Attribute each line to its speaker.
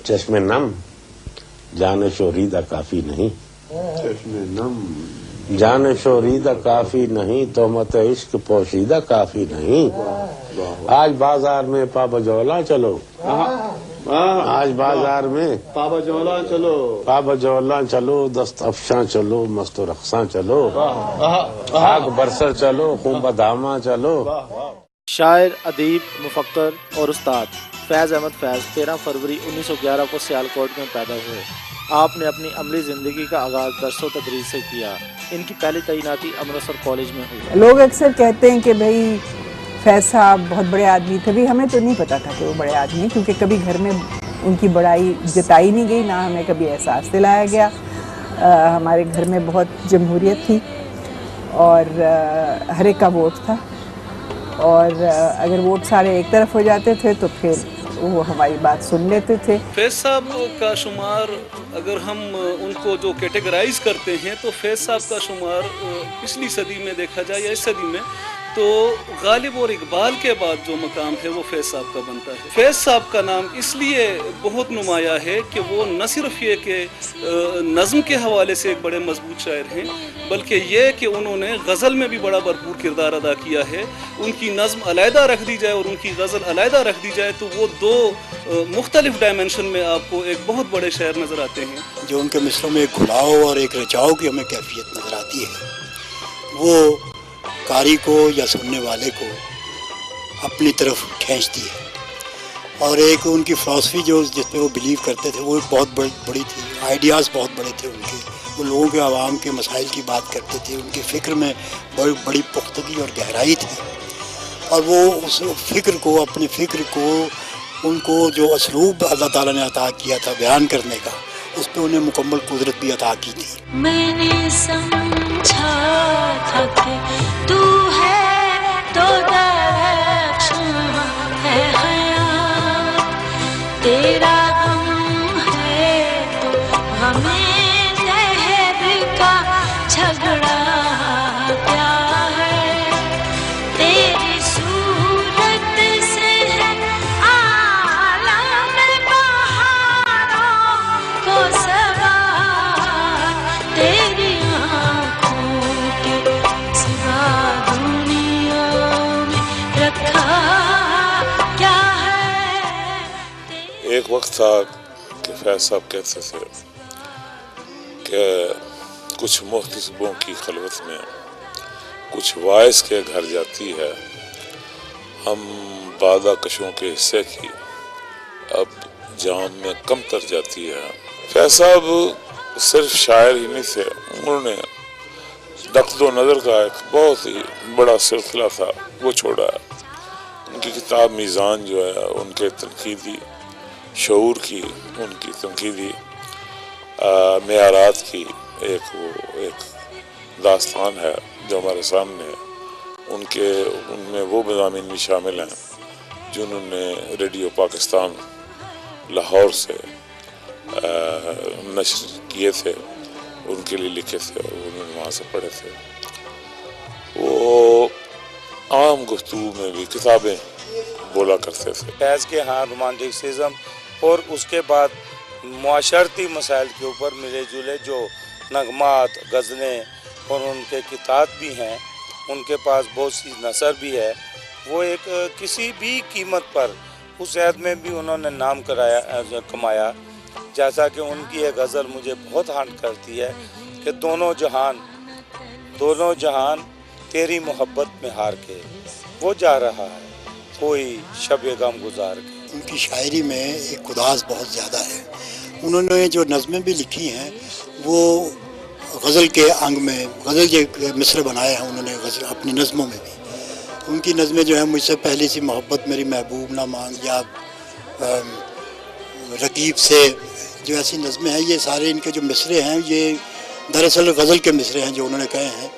Speaker 1: चश्मे नम जाने शोरीदा काफी नहीं,
Speaker 2: चश्मे नम
Speaker 1: जाने शोरीदा काफी नहीं, तो मत इश्क पोशीदा काफी नहीं। आज बाजार में पाबजौला चलो, आज बाजार में
Speaker 2: पाबजौला चलो,
Speaker 1: पाबजौला चलो, दस्त अफशां चलो, मस्त रक्सां चलो, आग बरसर चलो, खून बदामा चलो।
Speaker 3: शायर, अदीब, मुफक्कर और उस्ताद फैज़ अहमद फैज़ 13 फरवरी 1911 को सियालकोट में पैदा हुए। आपने अपनी अमली ज़िंदगी का आगाज़ दरसो तदरीस से किया। इनकी पहली तैनाती अमृतसर कॉलेज में हुई।
Speaker 4: लोग अक्सर कहते हैं कि भाई फैज़ साहब बहुत बड़े आदमी थे। भी हमें तो नहीं पता था कि वो बड़े आदमी, क्योंकि कभी घर में उनकी बड़ाई जताई नहीं गई, ना हमें कभी एहसास दिलाया गया। हमारे घर में बहुत जमहूरियत थी और हर एक का वोट था, और अगर वोट सारे एक तरफ हो जाते थे तो फिर वो हमारी बात सुन लेते थे।
Speaker 5: फैज़ साहब का शुमार अगर हम उनको जो कैटेगराइज करते हैं तो फैज़ साहब का शुमार पिछली सदी में देखा जाए या इस सदी में तो गालिब और इकबाल के बाद जो मकाम है वो फैज़ साहब का बनता है। फैज़ साहब का नाम इसलिए बहुत नुमाया है कि वो न सिर्फ ये कि नज़्म के हवाले से एक बड़े मजबूत शायर हैं, बल्कि ये कि उन्होंने गज़ल में भी बड़ा भरपूर किरदार अदा किया है। उनकी नज़्म अलहदा रख दी जाए और उनकी गज़ल अलहदा रख दी जाए तो वो दो मुख्तलिफ डायमेंशन में आपको एक बहुत बड़े शायर नज़र आते हैं।
Speaker 6: जो उनके मिसरों में एक घुलाव और एक रचाव की हमें कैफियत नज़र आती है, वो कारी को या सुनने वाले को अपनी तरफ खींचती है। और एक उनकी फ़िलासफ़ी जो जिस पे वो बिलीव करते थे वो बहुत बड़ी थी, आइडियाज़ बहुत बड़े थे उनके। वो लोगों के आवाम के मसाइल की बात करते थे, उनकी फ़िक्र में बड़ी पुख्तगी और गहराई थी। और वो उस फ़िक्र को, अपनी फ़िक्र को, उनको जो असलूब अल्लाह ताला ने अता किया था बयान करने का, उस पर उन्हें मुकम्मल कुदरत भी अता की थी।
Speaker 7: मैंने समझा था कि तू है तो दर्शन है हयात, तेरा गम है तो हमें दहर का झगड़ा क्या है, तेरी सूरत से है आलम बहारों को सवार, तेरी आँखों के सिवा दुनिया में रखा क्या है।
Speaker 8: एक वक्त था कि फैज़ साहब कहते थे कि कुछ मुख्तसबों की खलवत में कुछ वाइस के घर जाती है, हम बादा कशों के हिस्से की अब जाम में कम तर जाती है। फैज़ साहब सिर्फ शायर ही नहीं थे, उन्होंने नक़्द नज़र का एक बहुत ही बड़ा सिलसिला था वो छोड़ा है। उनकी किताब मीज़ान जो है, उनके तनकीदी शऊर की, उनकी तनकीदी मेयारात की एक दास्तान है जो हमारे सामने है। उनमें वो मज़ामीन भी शामिल हैं जो उन्होंने रेडियो पाकिस्तान लाहौर से नशर किए थे, उनके लिए लिखे थे और उन्होंने वहाँ से पढ़े थे। वो आम गुफ्तगू में भी किताबें बोला करते थे।
Speaker 9: फैज़ के हाँ रोमांटिसिज्म और उसके बाद मुआशरती मसाइल के ऊपर मिले जुले जो नगमात, गज़लें और उनके किताब भी हैं, उनके पास बहुत सी नसर भी है। वो एक किसी भी कीमत पर उस ऐद में भी उन्होंने नाम कमाया। जैसा कि उनकी एक गज़ल मुझे बहुत हांट करती है कि दोनों जहान तेरी मोहब्बत में हार के वो जा रहा है कोई शब गम गुजार के।
Speaker 6: उनकी शायरी में एक उदास बहुत ज़्यादा है। उन्होंने जो नज़में भी लिखी हैं वो गज़ल के अंग में गज़ल के मिसरे बनाए हैं उन्होंने गज़ल अपनी नज़मों में भी। उनकी नज़में जो है मुझसे पहली सी मोहब्बत मेरी महबूब ना मांग या रकीब से, जो ऐसी नज़में हैं, ये सारे इनके जो मिसरे हैं ये दरअसल गज़ल के मिसरे हैं जो उन्होंने कहे हैं।